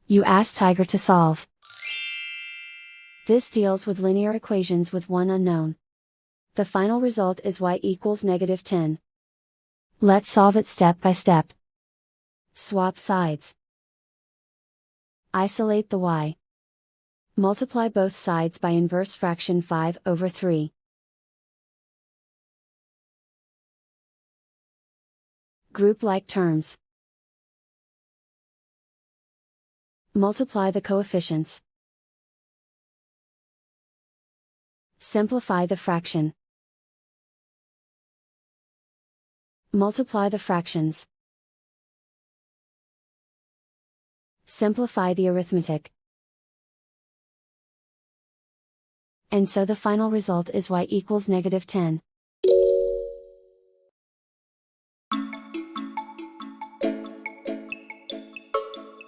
You ask Tiger to solve. This deals with linear equations with one unknown. The final result is y equals -10. Let's solve it step by step. Swap sides. Isolate the y. Multiply both sides by inverse fraction 5/3. Group like terms. Multiply the coefficients. Simplify the fraction. Multiply the fractions. Simplify the arithmetic. And so the final result is y equals -10.